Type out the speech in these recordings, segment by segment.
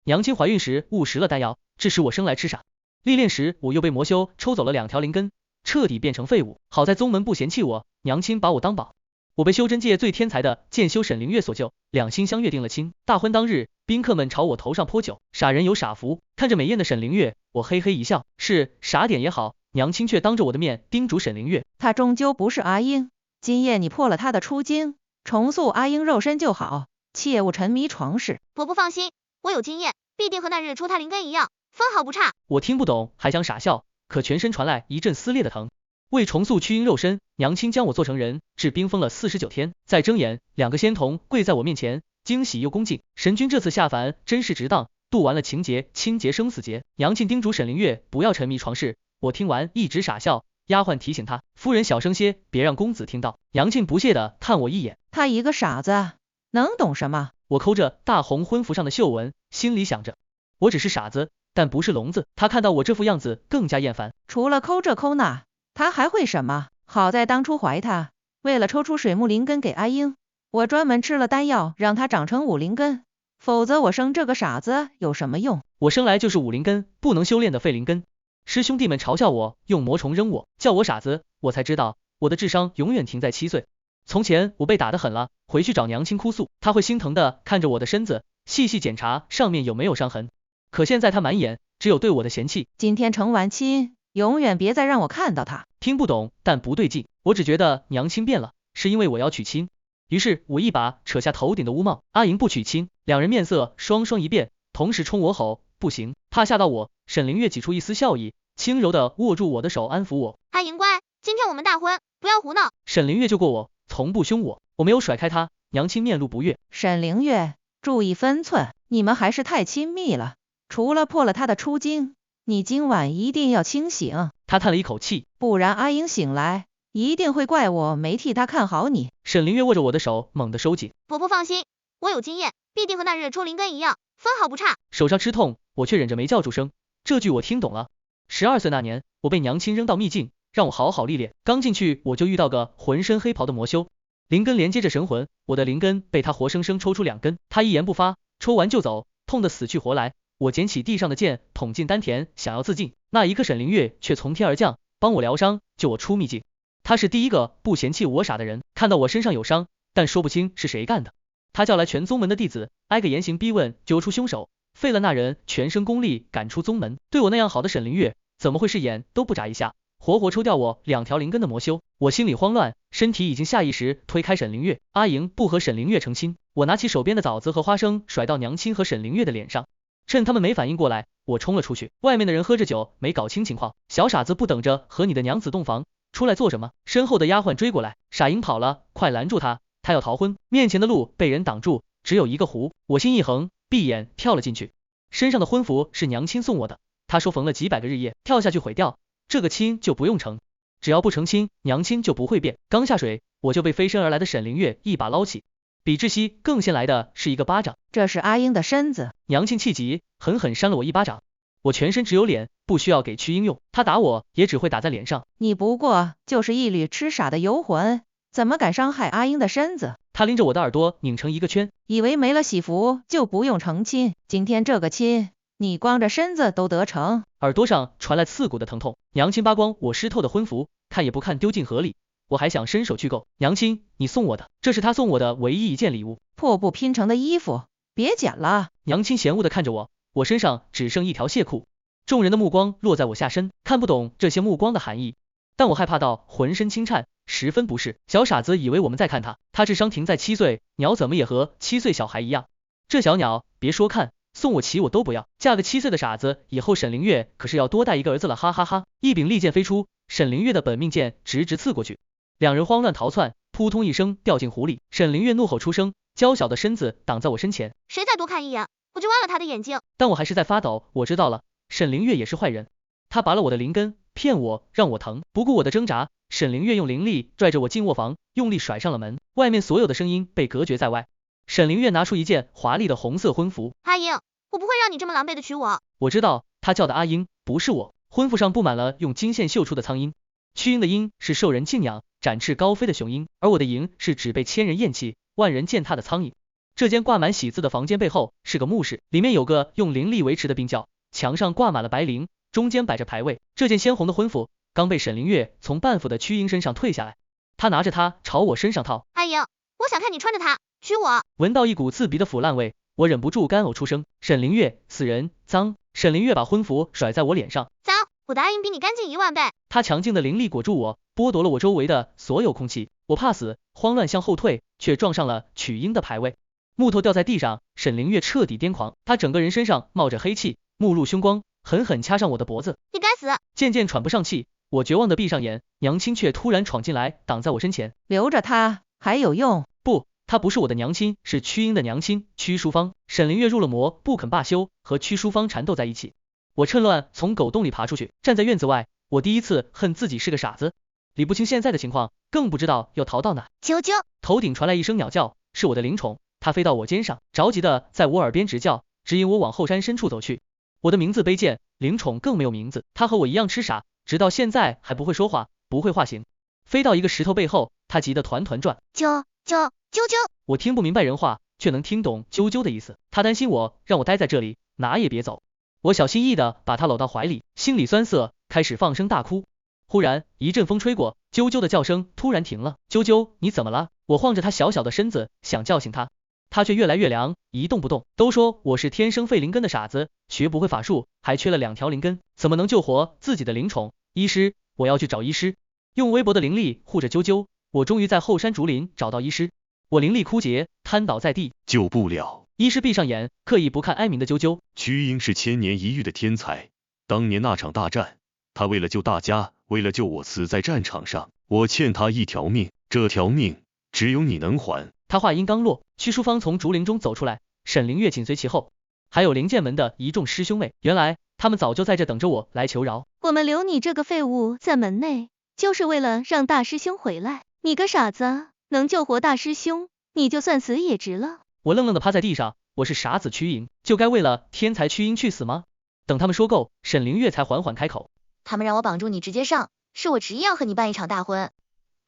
娘亲怀孕时误食了丹药，致使我生来痴傻。历练时我又被魔修抽走了2条灵根，彻底变成废物。好在宗门不嫌弃我，娘亲把我当宝。我被修真界最天才的剑修沈灵月所救，两心相悦定了亲。大婚当日，宾客们朝我头上泼酒，傻人有傻福。看着美艳的沈灵月，我嘿嘿一笑，是傻点也好。娘亲却当着我的面叮嘱沈灵月，她终究不是阿英，今夜你破了她的出经，重塑阿英肉身就好，切勿沉迷床事。伯伯放心，我有经验，必定和那日抽她灵根一样，分毫不差。我听不懂，还想傻笑，可全身传来一阵撕裂的疼。为重塑躯阴肉身，娘亲将我做成人，至冰封了49天，再睁眼，2个仙童跪在我面前，惊喜又恭敬。神君这次下凡真是值当，度完了情劫、亲劫、生死劫。娘亲叮嘱沈灵月不要沉迷床事，我听完一直傻笑。丫鬟提醒他，夫人小声些，别让公子听到。娘亲不屑地看我一眼，他一个傻子，能懂什么？我抠着大红婚服上的绣纹，心里想着，我只是傻子，但不是聋子。他看到我这副样子更加厌烦。除了抠这抠那，他还会什么？好在当初怀他，为了抽出水木灵根给阿英，我专门吃了丹药，让他长成5灵根，否则我生这个傻子有什么用？我生来就是5灵根，不能修炼的废灵根。师兄弟们嘲笑我，用魔虫扔我，叫我傻子，我才知道我的智商永远停在7岁。从前我被打得狠了，回去找娘亲哭诉，她会心疼的看着我的身子，细细检查上面有没有伤痕。可现在她满眼只有对我的嫌弃。今天成完亲，永远别再让我看到他。听不懂，但不对劲，我只觉得娘亲变了，是因为我要娶亲。于是我一把扯下头顶的乌帽，阿莹不娶亲。2人面色双双一变，同时冲我吼，不行！怕吓到我，沈灵月挤出一丝笑意，轻柔的握住我的手，安抚我。阿莹乖，今天我们大婚，不要胡闹。沈灵月救过我，从不凶我，我没有甩开她。娘亲面露不悦，沈灵月，注意分寸，你们还是太亲密了。除了破了她的出经，你今晚一定要清醒。她叹了一口气，不然阿英醒来，一定会怪我没替她看好你。沈灵月握着我的手，猛地收紧。伯伯放心，我有经验，必定和那日抽灵根一样，分毫不差。手上吃痛，我却忍着没叫出声。这句我听懂了。12岁那年，我被娘亲扔到秘境，让我好好历练。刚进去我就遇到个浑身黑袍的魔修，灵根连接着神魂，我的灵根被他活生生抽出2根，他一言不发，抽完就走，痛得死去活来。我捡起地上的剑，捅进丹田，想要自尽。那一刻沈灵月却从天而降，帮我疗伤，救我出秘境。他是第一个不嫌弃我傻的人，看到我身上有伤，但说不清是谁干的。他叫来全宗门的弟子，挨个严刑逼问，揪出凶手，废了那人全身功力，赶出宗门。对我那样好的沈灵月，怎么会是眼都不眨一下，活活抽掉我2条灵根的魔修？我心里慌乱，身体已经下意识推开沈灵月。阿莹不和沈灵月成亲，我拿起手边的枣子和花生甩到娘亲和沈灵月的脸上。趁他们没反应过来，我冲了出去。外面的人喝着酒，没搞清情况。小傻子不等着和你的娘子洞房，出来做什么？身后的丫鬟追过来，傻莹跑了，快拦住他，他要逃婚。面前的路被人挡住，只有一个湖。我心一横，闭眼跳了进去。身上的婚服是娘亲送我的，她说缝了几百个日夜，跳下去毁掉，这个亲就不用成。只要不成亲，娘亲就不会变。刚下水，我就被飞身而来的沈灵月一把捞起。比窒息更先来的是一个巴掌，这是阿英的身子。娘亲气急，狠狠扇了我一巴掌。我全身只有脸，不需要给祛阴用，她打我也只会打在脸上。你不过就是一缕痴傻的游魂，怎么敢伤害阿英的身子？她拎着我的耳朵拧成一个圈，以为没了喜福就不用成亲，今天这个亲，你光着身子都得成。耳朵上传来刺骨的疼痛，娘亲扒光我湿透的婚服，看也不看丢进河里。我还想伸手去够，娘亲，你送我的，这是她送我的唯一一件礼物，破布拼成的衣服，别捡了。娘亲嫌恶的看着我，我身上只剩一条亵裤。众人的目光落在我下身，看不懂这些目光的含义，但我害怕到浑身轻颤，十分不适。小傻子以为我们在看他，他智商停在7岁，鸟怎么也和7岁小孩一样。这小鸟别说看，送我骑我都不要，嫁个7岁的傻子，以后沈灵月可是要多带一个儿子了，哈哈哈。一柄利剑飞出，沈灵月的本命剑直直刺过去，2人慌乱逃窜，扑通一声掉进湖里。沈灵月怒吼出声，娇小的身子挡在我身前，谁再多看一眼，我就挖了他的眼睛。但我还是在发抖。我知道了，沈灵月也是坏人，他拔了我的灵根，骗我，让我疼。不顾我的挣扎，沈灵月用灵力拽着我进卧房，用力甩上了门，外面所有的声音被隔绝在外。沈灵月拿出一件华丽的红色婚服，阿英，我不会让你这么狼狈的娶我。我知道，他叫的阿英不是我。婚服上布满了用金线绣出的苍鹰，祛鹰的鹰是受人敬仰展翅高飞的雄鹰，而我的鹰是只被千人厌弃万人践踏的苍蝇。这间挂满喜字的房间背后是个墓室，里面有个用灵力维持的冰窖，墙上挂满了白灵，中间摆着牌位。这件鲜红的婚服刚被沈凌月从半副的屈英身上退下来，他拿着它朝我身上套。阿莹，我想看你穿着它，娶我。闻到一股刺鼻的腐烂味，我忍不住干呕出声。沈凌月，死人，脏！沈凌月把婚服甩在我脸上。脏！我的阿莹比你干净10000倍。他强劲的灵力裹住我，剥夺了我周围的所有空气。我怕死，慌乱向后退，却撞上了取阴的牌位，木头掉在地上。沈凌月彻底癫狂，他整个人身上冒着黑气，目露凶光，狠狠掐上我的脖子。你该死！渐渐喘不上气，我绝望的闭上眼，娘亲却突然闯进来，挡在我身前。留着他还有用？不，她不是我的娘亲，是屈英的娘亲屈淑芳。沈凌月入了魔，不肯罢休，和屈淑芳缠斗在一起。我趁乱从狗洞里爬出去，站在院子外。我第一次恨自己是个傻子，理不清现在的情况，更不知道要逃到哪。啾啾！头顶传来一声鸟叫，是我的灵宠，它飞到我肩上，着急的在我耳边直叫，指引我往后山深处走去。我的名字卑贱，灵宠更没有名字，它和我一样痴傻，直到现在还不会说话，不会化形。飞到一个石头背后，它急得团团转。啾啾啾啾！我听不明白人话，却能听懂啾啾的意思。它担心我，让我待在这里，哪也别走。我小心翼翼的把它搂到怀里，心里酸涩，开始放声大哭。忽然一阵风吹过，啾啾的叫声突然停了。啾啾，你怎么了？我晃着它小小的身子，想叫醒它，它却越来越凉，一动不动。都说我是天生废灵根的傻子，学不会法术，还缺了2条灵根，怎么能救活自己的灵宠？医师，我要去找医师。用微薄的灵力护着啾啾，我终于在后山竹林找到医师。我灵力枯竭，瘫倒在地，救不了。医师闭上眼，刻意不看哀鸣的啾啾。屈英是千年一遇的天才，当年那场大战，他为了救大家，为了救我死在战场上，我欠他1条命，这条命只有你能还。他话音刚落，屈淑芳从竹林中走出来，沈凌月紧随其后，还有灵剑门的一众师兄妹。原来他们早就在这等着我来求饶。我们留你这个废物在门内，就是为了让大师兄回来。你个傻子，能救活大师兄，你就算死也值了。我愣愣的趴在地上，我是傻子屈英，就该为了天才屈英去死吗？等他们说够，沈凌月才缓缓开口。他们让我绑住你直接上，是我执意要和你办一场大婚。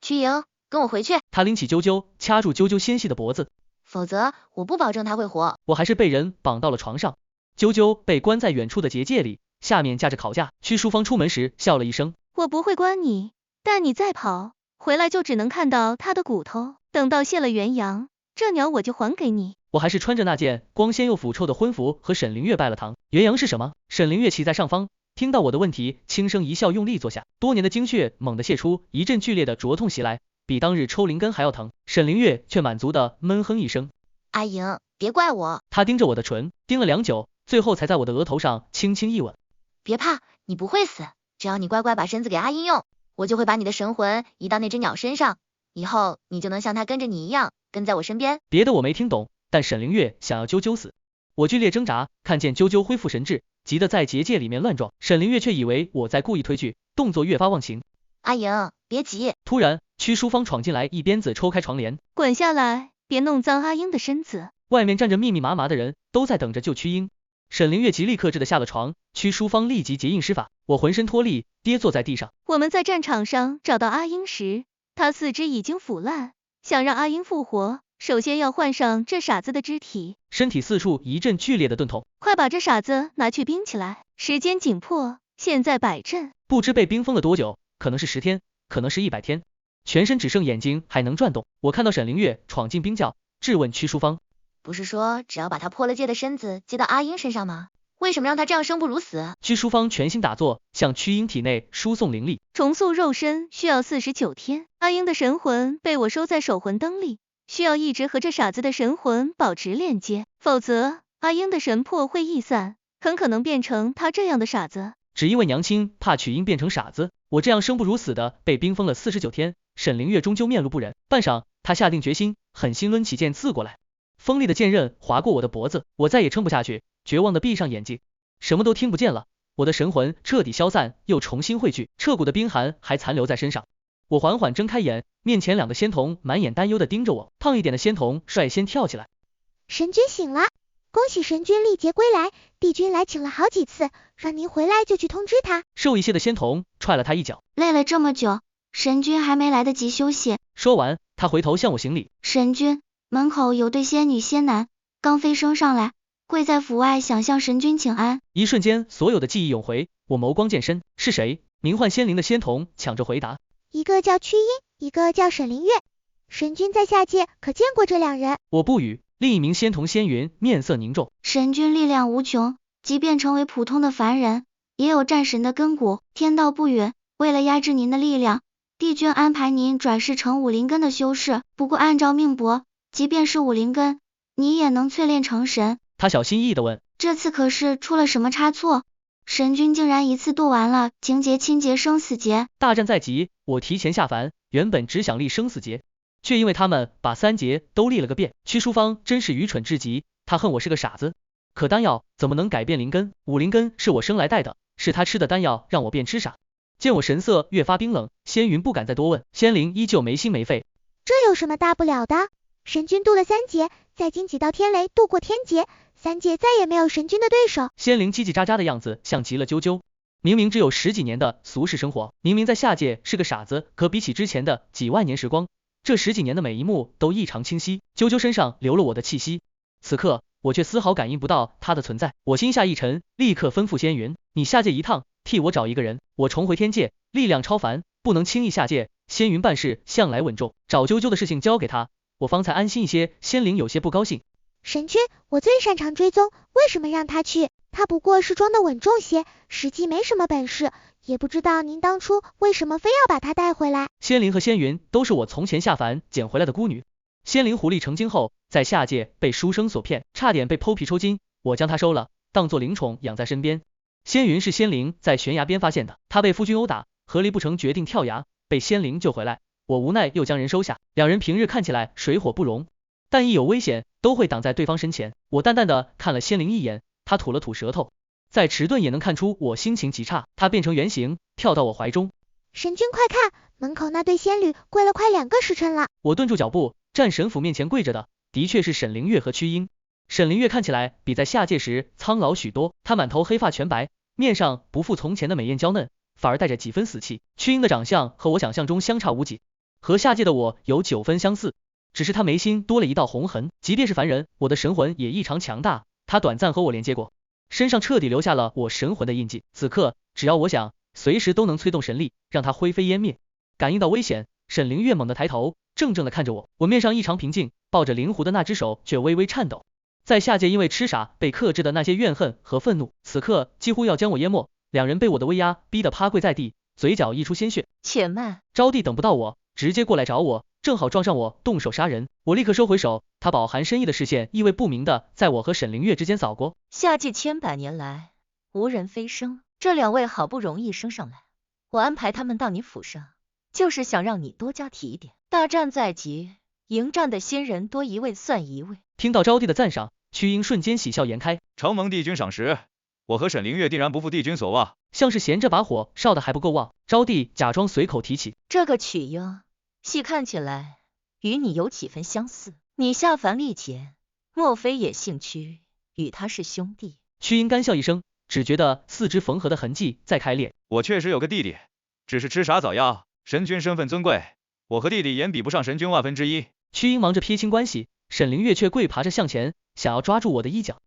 屈英，跟我回去。他拎起啾啾，掐住啾啾纤细的脖子，否则我不保证他会活。我还是被人绑到了床上。啾啾被关在远处的结界里，下面架着烤架。屈淑芳出门时笑了一声，我不会关你，但你再跑回来就只能看到他的骨头，等到谢了元阳，这鸟我就还给你。我还是穿着那件光鲜又腐臭的婚服和沈凌月拜了堂。元阳是什么？沈凌月骑在上方，听到我的问题，轻声一笑，用力坐下。多年的精血猛地泄出，一阵剧烈的灼痛袭来，比当日抽灵根还要疼。沈凌月却满足的闷哼一声。阿莹，别怪我。他盯着我的唇，盯了良久，最后才在我的额头上轻轻一吻。别怕，你不会死，只要你乖乖把身子给阿英用，我就会把你的神魂移到那只鸟身上，以后你就能像它跟着你一样，跟在我身边。别的我没听懂，但沈凌月想要啾啾死。我剧烈挣扎，看见啾啾恢复神智，急得在结界里面乱撞。沈凌月却以为我在故意推拒，动作越发忘情。阿莹，别急。突然，屈淑芳闯进来，一鞭子抽开床帘。滚下来，别弄脏阿英的身子。外面站着密密麻麻的人，都在等着救屈英。沈凌月极力克制的下了床，屈淑芳立即结印施法，我浑身脱力，跌坐在地上。我们在战场上找到阿英时，他四肢已经腐烂，想让阿英复活，首先要换上这傻子的肢体。身体四处一阵剧烈的钝痛，快把这傻子拿去冰起来，时间紧迫，现在摆阵。不知被冰封了多久，可能是10天，可能是100天，全身只剩眼睛还能转动。我看到沈凌月闯进冰窖，质问屈淑芳，不是说只要把他破了戒的身子接到阿英身上吗？为什么让他这样生不如死？屈淑芳全心打坐，向屈英体内输送灵力。重塑肉身需要49天，阿英的神魂被我收在守魂灯里，需要一直和这傻子的神魂保持链接，否则阿英的神魄会逸散，很可能变成他这样的傻子。只因为娘亲怕曲英变成傻子，我这样生不如死的被冰封了49天。沈凌月终究面露不忍，半晌，他下定决心，狠心抡起剑刺过来。锋利的剑刃划过我的脖子，我再也撑不下去，绝望的闭上眼睛，什么都听不见了。我的神魂彻底消散，又重新汇聚，彻骨的冰寒还残留在身上。我缓缓睁开眼，面前2个仙童满眼担忧的盯着我。胖一点的仙童率先跳起来，神君醒了，恭喜神君历劫归来，帝君来请了好几次，让您回来就去通知他。瘦一些的仙童踹了他一脚，累了这么久，神君还没来得及休息。说完，他回头向我行礼。神君，门口有对仙女仙男，刚飞升上来，跪在府外想向神君请安。一瞬间，所有的记忆涌回，我眸光渐深，是谁？名唤仙灵的仙童抢着回答，一个叫曲音，一个叫沈灵月。神君在下界可见过这两人？我不语。另一名仙童仙云面色凝重，神君力量无穷，即便成为普通的凡人，也有战神的根骨，天道不允。为了压制您的力量，帝君安排您转世成武灵根的修士，不过按照命搏，即便是武灵根，你也能淬炼成神。他小心翼翼地问，这次可是出了什么差错？神君竟然一次渡完了情劫、亲劫、生死劫。大战在即，我提前下凡，原本只想立生死劫，却因为他们把3劫都立了个遍。屈淑芳真是愚蠢至极，他恨我是个傻子。可丹药怎么能改变灵根？武灵根是我生来带的，是他吃的丹药让我变痴傻。见我神色越发冰冷，仙云不敢再多问，仙灵依旧没心没肺。这有什么大不了的？神君渡了3劫，再经几道天雷渡过天劫，3劫再也没有神君的对手。仙灵叽叽喳喳的样子像极了啾啾。明明只有10几年的俗世生活，明明在下界是个傻子，可比起之前的几万年时光，这10几年的每一幕都异常清晰。啾啾身上流了我的气息，此刻我却丝毫感应不到他的存在。我心下一沉，立刻吩咐仙云，你下界一趟，替我找一个人，我重回天界，力量超凡，不能轻易下界。仙云办事向来稳重，找啾啾的事情交给他，我方才安心一些。仙灵有些不高兴，神君，我最擅长追踪，为什么让他去？他不过是装的稳重些，实际没什么本事，也不知道您当初为什么非要把他带回来。仙灵和仙云都是我从前下凡捡回来的孤女。仙灵狐狸成精后，在下界被书生所骗，差点被剖皮抽筋，我将她收了，当作灵宠养在身边。仙云是仙灵在悬崖边发现的，他被夫君殴打，合力不成决定跳崖，被仙灵救回来，我无奈又将人收下。两人平日看起来水火不容，但一有危险都会挡在对方身前。我淡淡的看了仙灵一眼，他吐了吐舌头，再迟钝也能看出我心情极差。他变成原形，跳到我怀中。神君快看，门口那对仙侣跪了快2个时辰了。我顿住脚步，战神府面前跪着的的确是沈灵月和屈英。沈灵月看起来比在下界时苍老许多，她满头黑发全白，面上不复从前的美艳娇嫩，反而带着几分死气。屈英的长相和我想象中相差无几，和下界的我有9分相似，只是她眉心多了一道红痕。即便是凡人，我的神魂也异常强大，她短暂和我连接过，身上彻底留下了我神魂的印记。此刻只要我想，随时都能催动神力，让它灰飞烟灭。感应到危险，沈灵月猛地抬头，怔怔地看着我，我面上异常平静，抱着灵狐的那只手却微微颤抖。在下界因为痴傻被克制的那些怨恨和愤怒，此刻几乎要将我淹没。两人被我的威压逼得趴跪在地，嘴角溢出鲜血。且慢！招娣等不到我，直接过来找我，正好撞上我，动手杀人。我立刻收回手，他饱含深意的视线意味不明的在我和沈灵月之间扫过。下界千百年来无人飞升，这2位好不容易升上来，我安排他们到你府上，就是想让你多加提点。大战在即，迎战的新人多1位算1位。听到招娣的赞赏，屈英瞬间喜笑颜开。承蒙帝君赏识，我和沈灵月定然不负帝君所望。像是嫌这把火烧的还不够旺，招娣假装随口提起，这个曲英，细看起来与你有几分相似。你下凡历劫，莫非也姓屈，与他是兄弟？屈英干笑一声，只觉得4肢缝合的痕迹在开裂。我确实有个弟弟，只是痴傻早夭。神君身份尊贵，我和弟弟也比不上神君万分之一。屈英忙着撇清关系，沈灵月却跪爬着向前，想要抓住我的衣角。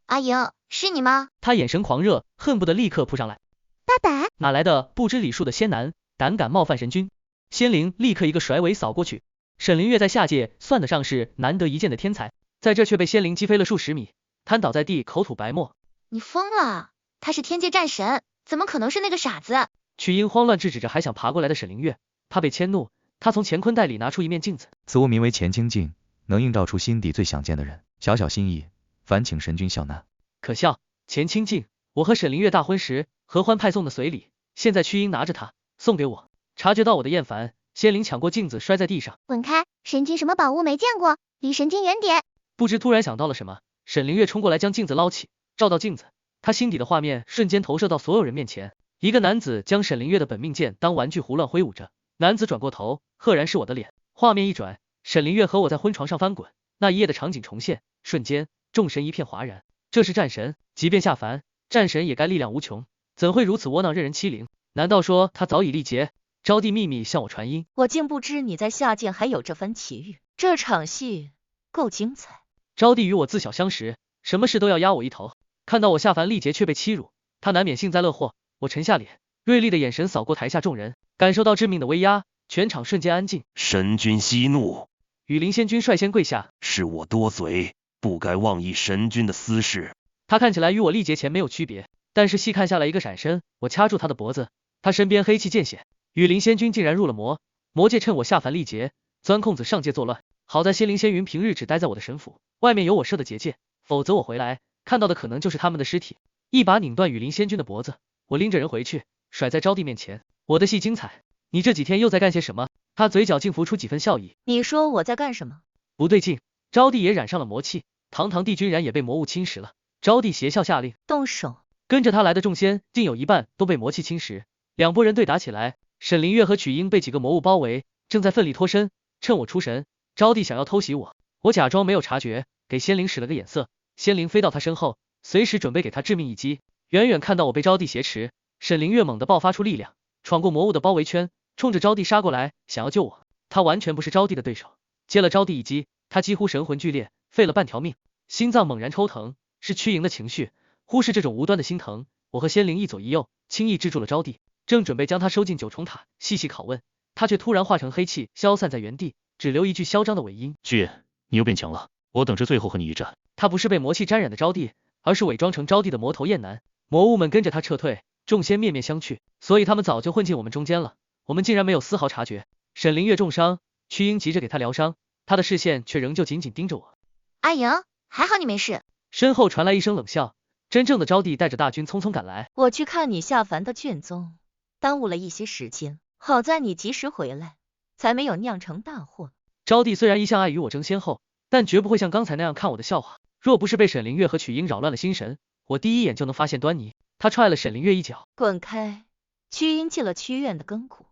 阿莹，是你吗？他眼神狂热，恨不得立刻扑上来。大胆！哪来的不知礼数的仙男，胆敢冒犯神君？仙灵立刻一个甩尾扫过去。沈灵月在下界算得上是难得一见的天才，在这却被仙灵击飞了数十米，瘫倒在地，口吐白沫。你疯了！他是天界战神，怎么可能是那个傻子？屈英慌乱制止着还想爬过来的沈灵月，他被迁怒，他从乾坤袋里拿出一面镜子，此物名为乾清镜，能映照出心底最想见的人。小小心意，烦请神君笑纳。可笑，乾清镜，我和沈灵月大婚时合欢派送的随礼，现在屈英拿着它送给我。察觉到我的厌烦，仙灵抢过镜子摔在地上。滚开！神君什么宝物没见过，离神君远点。不知突然想到了什么，沈灵月冲过来将镜子捞起，照到镜子，他心底的画面瞬间投射到所有人面前。一个男子将沈灵月的本命剑当玩具胡乱挥舞着，男子转过头，赫然是我的脸。画面一转，沈灵月和我在婚床上翻滚，那一夜的场景重现，瞬间众神一片哗然。这是战神，即便下凡，战神也该力量无穷，怎会如此窝囊任人欺凌？难道说他早已力竭？招娣秘密向我传音，我竟不知你在下界还有这番奇遇。这场戏够精彩。招娣与我自小相识，什么事都要压我一头，看到我下凡历劫却被欺辱，他难免幸灾乐祸。我沉下脸，锐利的眼神扫过台下众人，感受到致命的威压，全场瞬间安静。神君息怒，羽林仙君率先跪下，是我多嘴，不该妄议神君的私事。他看起来与我历劫前没有区别，但是细看下来一个闪身，我掐住他的脖子，他身边黑气渐显，羽林仙君竟然入了魔界，趁我下凡历劫，钻空子上界作乱。好在仙灵仙云平日只待在我的神府，外面有我设的结界，否则我回来看到的可能就是他们的尸体。一把拧断羽林仙君的脖子，我拎着人回去，甩在招娣面前。我的戏精彩，你这几天又在干些什么？他嘴角竟浮出几分笑意。你说我在干什么？不对劲，招娣也染上了魔气，堂堂帝君然也被魔物侵蚀了。招娣邪笑下令动手。跟着他来的众仙竟有一半都被魔气侵蚀，两拨人对打起来。沈凌月和曲英被几个魔物包围，正在奋力脱身。趁我出神，招娣想要偷袭我，我假装没有察觉，给仙灵使了个眼色，仙灵飞到他身后，随时准备给他致命一击。远远看到我被招娣挟持，沈凌月猛地爆发出力量，闯过魔物的包围圈，冲着招娣杀过来，想要救我。他完全不是招娣的对手，接了招娣一击，他几乎神魂俱裂，废了半条命，心脏猛然抽疼，是屈营的情绪，忽视这种无端的心疼。我和仙灵一左一右，轻易制住了招娣，正准备将他收进九重塔细细拷问，他却突然化成黑气消散在原地，只留一句嚣张的尾音：巨爷，你又变强了，我等着最后和你一战。他不是被魔气沾染的招娣，而是伪装成招娣的魔头燕南。魔物们跟着他撤退，众仙面面相觑，所以他们早就混进我们中间了，我们竟然没有丝毫察觉。沈凌月重伤，屈英急着给他疗伤，他的视线却仍旧紧紧盯着我。阿莹，还好你没事。身后传来一声冷笑，真正的招娣带着大军匆匆赶来。我去看你下凡的卷宗，耽误了一些时间，好在你及时回来，才没有酿成大祸。招娣虽然一向爱与我争先后，但绝不会像刚才那样看我的笑话。若不是被沈凌月和曲英扰乱了心神，我第一眼就能发现端倪。他踹了沈凌月一脚。滚开！屈英进了屈院的根骨，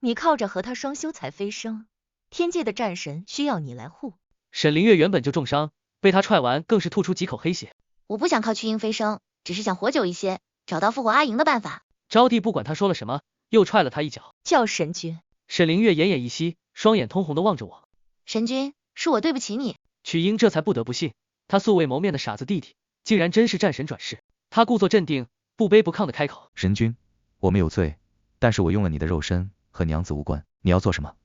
你靠着和他双修才飞升，天界的战神需要你来护。沈凌月原本就重伤，被他踹完更是吐出几口黑血。我不想靠屈英飞升，只是想活久一些，找到复活阿莹的办法。招娣不管他说了什么，又踹了他一脚。叫神君。沈凌月奄奄一息，双眼通红的望着我。神君，是我对不起你。曲英这才不得不信，他素未谋面的傻子弟弟，竟然真是战神转世。他故作镇定，不卑不亢的开口：神君，我没有罪，但是我用了你的肉身，和娘子无关，你要做什么，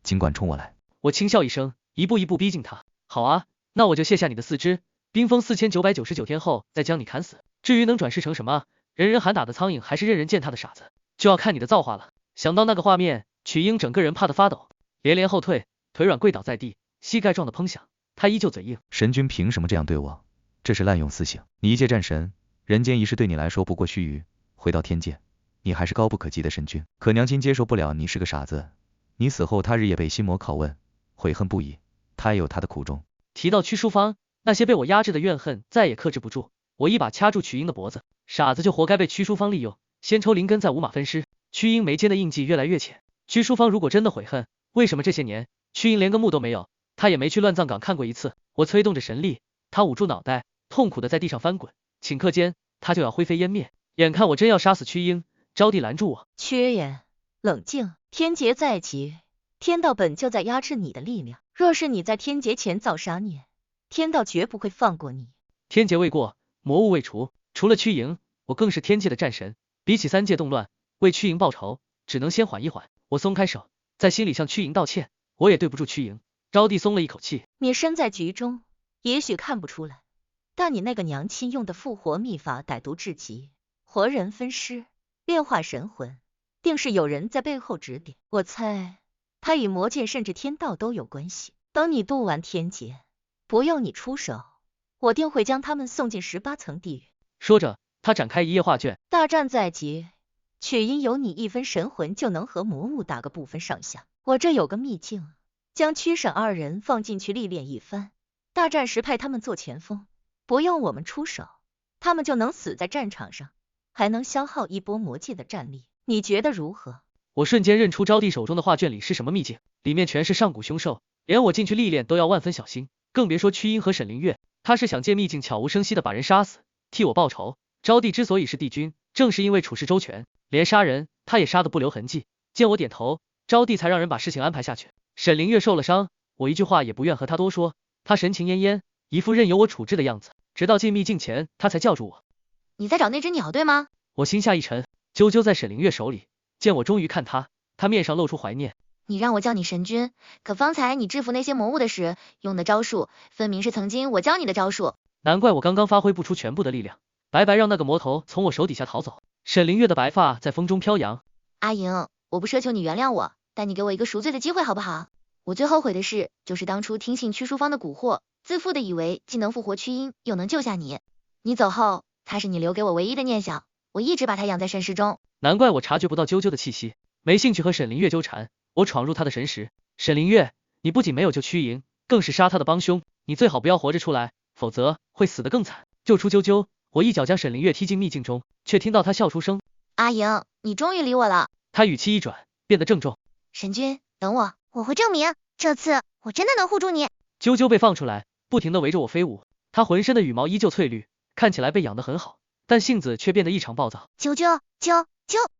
尽管冲我来。我轻笑一声，一步一步逼近他。好啊，那我就卸下你的四肢，冰封4999天后再将你砍死。至于能转世成什么，人人喊打的苍蝇还是任人践踏的傻子，就要看你的造化了。想到那个画面，曲英整个人怕得发抖，连连后退，腿软跪倒在地，膝盖撞得砰响。他依旧嘴硬：神君凭什么这样对我？这是滥用私刑。你一介战神，人间一世对你来说不过须臾，回到天界，你还是高不可及的神君。可娘亲接受不了你是个傻子，你死后他日夜被心魔拷问，悔恨不已，他也有他的苦衷。提到屈淑芳，那些被我压制的怨恨再也克制不住，我一把掐住曲英的脖子。傻子就活该被屈淑芳利用，先抽灵根再五马分尸。屈英眉间的印记越来越浅。屈淑芳如果真的悔恨，为什么这些年屈英连个墓都没有？他也没去乱葬岗看过一次。我催动着神力，他捂住脑袋，痛苦的在地上翻滚。顷刻间，他就要灰飞烟灭。眼看我真要杀死屈英，招娣拦住我：缺言，冷静，天劫在即，天道本就在压制你的力量。若是你在天劫前造杀孽，天道绝不会放过你。天劫未过，魔物未除，除了屈营，我更是天界的战神。比起三界动乱，为屈营报仇，只能先缓一缓。我松开手，在心里向屈营道歉，我也对不住屈营。招娣松了一口气：你身在局中，也许看不出来，但你那个娘亲用的复活秘法歹毒至极，活人分尸，变化神魂，定是有人在背后指点。我猜他与魔界甚至天道都有关系。等你渡完天劫，不用你出手，我定会将他们送进18层地狱。说着，他展开一页画卷。大战在即，却因有你一分神魂就能和魔物打个不分上下。我这有个秘境，将屈沈二人放进去历练一番，大战时派他们做前锋，不用我们出手，他们就能死在战场上，还能消耗一波魔界的战力。你觉得如何？我瞬间认出招娣手中的画卷里是什么秘境，里面全是上古凶兽，连我进去历练都要万分小心，更别说屈英和沈凌月。他是想借秘境悄无声息的把人杀死，替我报仇。招娣之所以是帝君，正是因为处事周全，连杀人他也杀得不留痕迹。见我点头，招娣才让人把事情安排下去。沈凌月受了伤，我一句话也不愿和他多说，他神情恹恹，一副任由我处置的样子，直到进秘境前，他才叫住我。你在找那只鸟对吗？我心下一沉，啾啾在沈凌月手里，见我终于看他，他面上露出怀念。你让我叫你神君，可方才你制服那些魔物的时用的招数，分明是曾经我教你的招数。难怪我刚刚发挥不出全部的力量，白白让那个魔头从我手底下逃走。沈凌月的白发在风中飘扬。阿莹，我不奢求你原谅我，但你给我一个赎罪的机会好不好？我最后悔的事，就是当初听信屈淑芳的蛊惑，自负的以为既能复活屈阴，又能救下你。你走后，他是你留给我唯一的念想，我一直把他养在神识中。难怪我察觉不到啾啾的气息，没兴趣和沈凌月纠缠，我闯入他的神识。沈凌月，你不仅没有救屈莹，更是杀他的帮凶，你最好不要活着出来，否则会死得更惨。救出啾啾，我一脚将沈凌月踢进秘境中，却听到他笑出声。阿莹，你终于理我了。他语气一转，变得郑重。神君，等我，我会证明，这次我真的能护住你。啾啾被放出来，不停地围着我飞舞，它浑身的羽毛依旧翠绿，看起来被养得很好，但性子却变得异常暴躁。啾啾，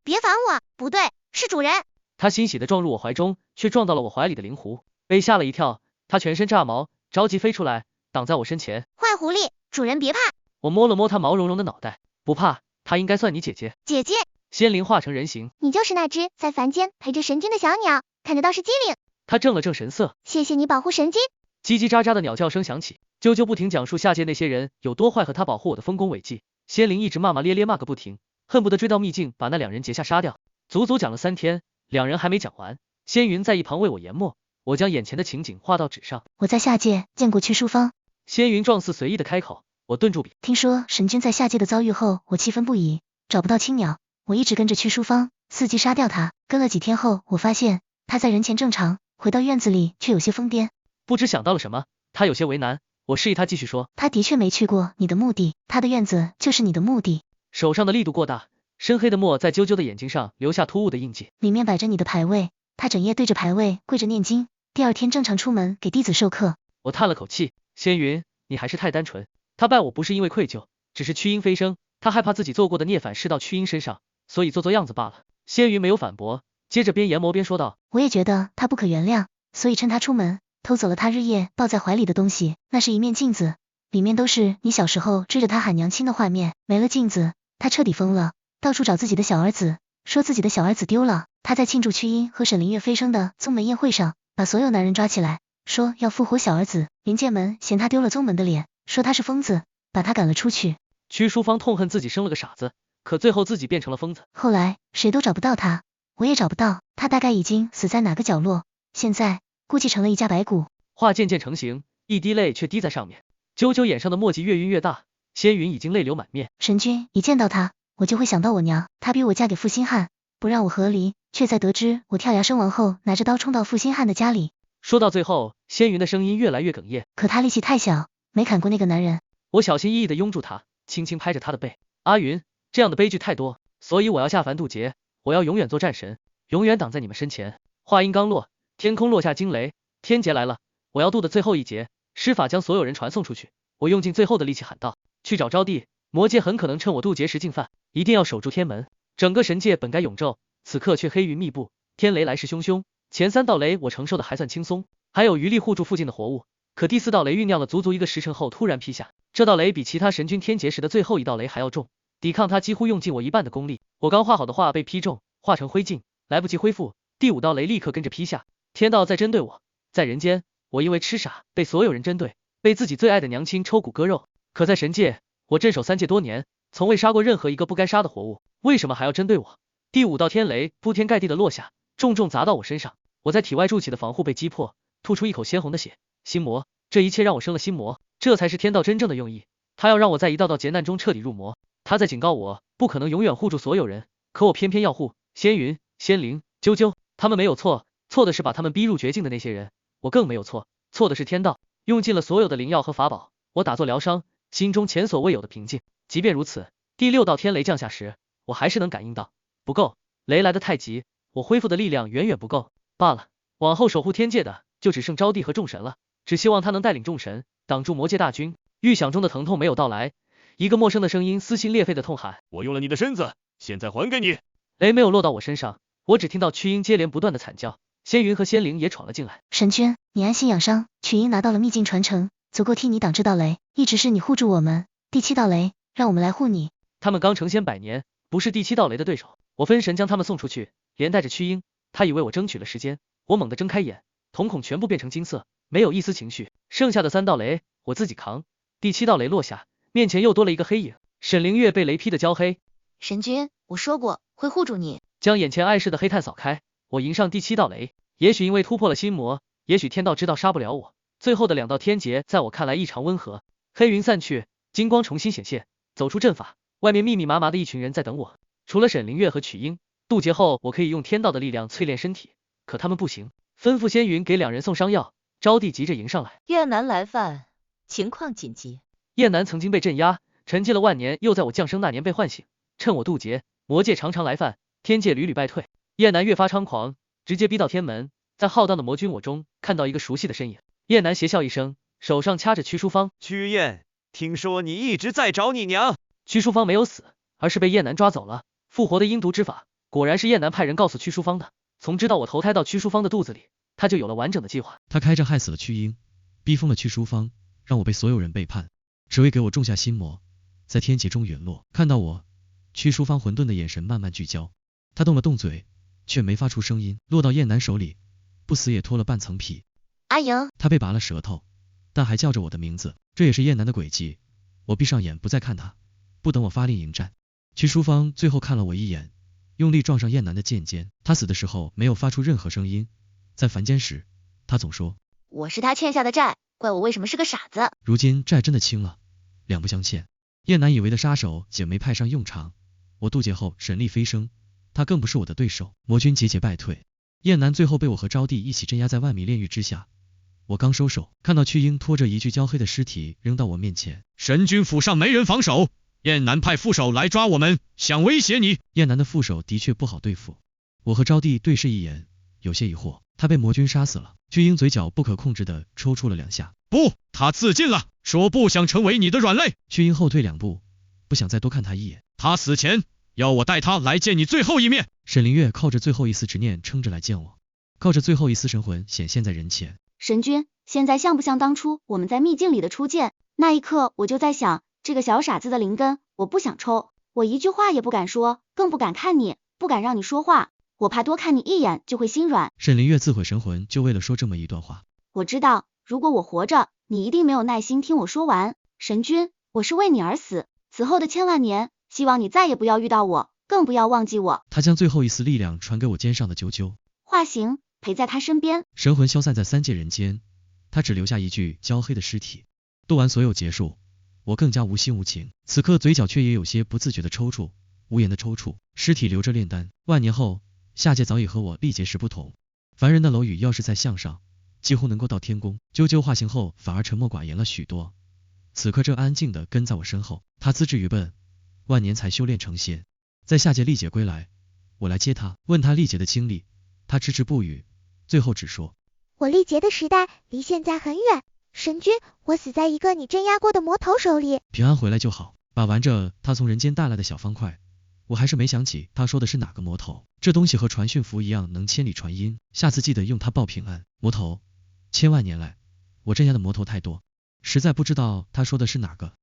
别烦我，不对，是主人。它欣喜地撞入我怀中，却撞到了我怀里的灵狐，被吓了一跳，它全身炸毛，着急飞出来，挡在我身前。坏狐狸，主人别怕。我摸了摸它毛茸茸的脑袋，不怕，它应该算你姐姐。姐姐，仙灵化成人形，你就是那只在凡间陪着神君的小鸟，看得到是机灵。它正了正神色，谢谢你保护神君。叽叽喳喳的鸟叫声响起，啾啾不停讲述下界那些人有多坏和他保护我的丰功伟绩。仙灵一直骂骂咧咧骂个不停，恨不得追到秘境把那两人截下杀掉。足足讲了3天，两人还没讲完。仙云在一旁为我研墨，我将眼前的情景画到纸上。我在下界见过屈淑芳。仙云状似随意的开口，我顿住笔。听说神君在下界的遭遇后，我气愤不已，找不到青鸟，我一直跟着屈淑芳，伺机杀掉他。跟了几天后，我发现他在人前正常，回到院子里却有些疯癫。不知想到了什么，他有些为难，我示意他继续说。他的确没去过你的墓地，他的院子就是你的墓地。手上的力度过大，深黑的墨在啾啾的眼睛上留下突兀的印记。里面摆着你的牌位，他整夜对着牌位跪着念经，第二天正常出门给弟子授课。我叹了口气，仙云，你还是太单纯。他拜我不是因为愧疚，只是屈阴飞升，他害怕自己做过的孽反噬到屈阴身上，所以做样子罢了。仙云没有反驳，接着边研磨边说道，我也觉得他不可原谅，所以趁他出门，偷走了他日夜抱在怀里的东西，那是一面镜子，里面都是你小时候追着他喊娘亲的画面。没了镜子，他彻底疯了，到处找自己的小儿子，说自己的小儿子丢了。他在庆祝屈阴和沈凌月飞升的宗门宴会上，把所有男人抓起来，说要复活小儿子。林剑门嫌他丢了宗门的脸，说他是疯子，把他赶了出去。屈淑芳痛恨自己生了个傻子，可最后自己变成了疯子。后来谁都找不到他，我也找不到，他大概已经死在哪个角落，现在估计成了一家白骨。话渐渐成型，一滴泪却滴在上面。啾啾眼上的墨迹越晕越大，仙云已经泪流满面。神君，一见到他，我就会想到我娘，她逼我嫁给负心汉，不让我和离，却在得知我跳崖身亡后，拿着刀冲到负心汉的家里。说到最后，仙云的声音越来越哽咽。可他力气太小，没砍过那个男人。我小心翼翼地拥住他，轻轻拍着他的背。阿云，这样的悲剧太多，所以我要下凡渡劫，我要永远做战神，永远挡在你们身前。话音刚落，天空落下惊雷，天劫来了，我要渡的最后一劫，施法将所有人传送出去。我用尽最后的力气喊道，去找招娣，魔界很可能趁我渡劫时进犯，一定要守住天门。整个神界本该永昼，此刻却黑云密布，天雷来势汹汹。前3道雷我承受的还算轻松，还有余力护住附近的活物，可第4道雷酝酿了足足1个时辰后突然劈下，这道雷比其他神君天劫时的最后1道雷还要重，抵抗它几乎用尽我1半的功力。我刚画好的画被劈中，化成灰烬，来不及恢复，第5道雷立刻跟着劈下。天道在针对我，在人间，我因为痴傻被所有人针对，被自己最爱的娘亲抽骨割肉，可在神界，我镇守3界多年，从未杀过任何一个不该杀的活物，为什么还要针对我？第5道天雷铺天盖地的落下，重重砸到我身上，我在体外筑起的防护被击破，吐出一口鲜红的血。心魔，这一切让我生了心魔，这才是天道真正的用意，他要让我在一道道劫难中彻底入魔。他在警告我，不可能永远护住所有人，可我偏偏要护。仙云、仙灵、啾啾，他们没有错，错的是把他们逼入绝境的那些人，我更没有错，错的是天道。用尽了所有的灵药和法宝，我打坐疗伤，心中前所未有的平静。即便如此，第6道天雷降下时，我还是能感应到，不够，雷来得太急，我恢复的力量远远不够。罢了，往后守护天界的就只剩招娣和众神了，只希望他能带领众神挡住魔界大军。预想中的疼痛没有到来，一个陌生的声音撕心裂肺的痛喊，我用了你的身子，现在还给你。雷没有落到我身上，我只听到屈阴接连不断的惨叫。仙云和仙灵也闯了进来。神君，你安心养伤，曲阴拿到了秘境传承，足够替你挡这道雷，一直是你护住我们，第7道雷，让我们来护你。他们刚成仙100年，不是第7道雷的对手。我分神将他们送出去，连带着屈英，他以为我争取了时间，我猛地睁开眼，瞳孔全部变成金色，没有一丝情绪。剩下的3道雷，我自己扛。第7道雷落下，面前又多了一个黑影，沈灵月被雷劈得焦黑。神君，我说过会护住你。将眼前碍事的黑炭扫开，我迎上第7道雷。也许因为突破了心魔，也许天道知道杀不了我，最后的2道天劫在我看来异常温和。黑云散去，金光重新显现，走出阵法，外面密密麻麻的一群人在等我。除了沈灵月和曲英，渡劫后我可以用天道的力量淬炼身体，可他们不行。吩咐仙云给2人送伤药，招娣急着迎上来。燕南来犯，情况紧急。燕南曾经被镇压，沉寂了万年，又在我降生那年被唤醒。趁我渡劫，魔界常常来犯，天界屡屡败退。燕南越发猖狂，直接逼到天门。在浩荡的魔君我中，看到一个熟悉的身影。燕南邪笑一声，手上掐着屈淑芳。屈燕，听说你一直在找你娘。屈淑芳没有死，而是被燕南抓走了。复活的阴毒之法，果然是燕南派人告诉屈淑芳的。从知道我投胎到屈淑芳的肚子里，他就有了完整的计划。他开着害死了屈英，逼疯了屈淑芳，让我被所有人背叛，只为给我种下心魔，在天劫中陨落。看到我，屈淑芳混沌的眼神慢慢聚焦，他动了动嘴，却没发出声音，落到燕南手里，不死也脱了半层皮。阿莹，他被拔了舌头，但还叫着我的名字，这也是燕南的诡计。我闭上眼不再看他，不等我发令迎战。屈淑芳最后看了我一眼，用力撞上燕南的剑尖。他死的时候没有发出任何声音，在凡间时他总说我是他欠下的债，怪我为什么是个傻子。如今债真的清了，两不相欠。燕南以为的杀手也没派上用场，我渡劫后神力飞升，他更不是我的对手。魔军节节败退，燕南最后被我和招娣一起镇压在万米炼狱之下。我刚收手，看到屈英拖着一具焦黑的尸体扔到我面前。神君府上没人防守，燕南派副手来抓我们，想威胁你。燕南的副手的确不好对付。我和招娣对视一眼，有些疑惑。他被魔君杀死了。屈英嘴角不可控制的抽搐了2下。不，他自尽了，说不想成为你的软肋。屈英后退2步，不想再多看他一眼。他死前要我带他来见你最后一面。沈灵月靠着最后一丝执念撑着来见我，靠着最后一丝神魂显现在人前。神君，现在像不像当初我们在秘境里的初见？那一刻我就在想，这个小傻子的灵根，我不想抽，我一句话也不敢说，更不敢看你，不敢让你说话，我怕多看你一眼就会心软。沈灵月自毁神魂，就为了说这么一段话。我知道，如果我活着，你一定没有耐心听我说完。神君，我是为你而死，此后的千万年，希望你再也不要遇到我，更不要忘记我。他将最后一丝力量传给我肩上的啾啾。化形，陪在他身边。神魂消散在3界人间，他只留下一具焦黑的尸体。渡完所有结束，我更加无心无情，此刻嘴角却也有些不自觉的抽搐，无言的抽搐。尸体留着炼丹，万年后，下界早已和我历劫时不同。凡人的楼宇要是再向上，几乎能够到天宫。啾啾化形后反而沉默寡言了许多，此刻正安静的跟在我身后。他资质愚笨，万年才修炼成仙，在下界历劫归来，我来接他，问他历劫的经历，他迟迟不语，最后只说我历劫的时代离现在很远，神君，我死在一个你镇压过的魔头手里。平安回来就好。把玩着他从人间带来的小方块，我还是没想起他说的是哪个魔头。这东西和传讯符一样能千里传音，下次记得用它报平安。魔头，千万年来我镇压的魔头太多，实在不知道他说的是哪个。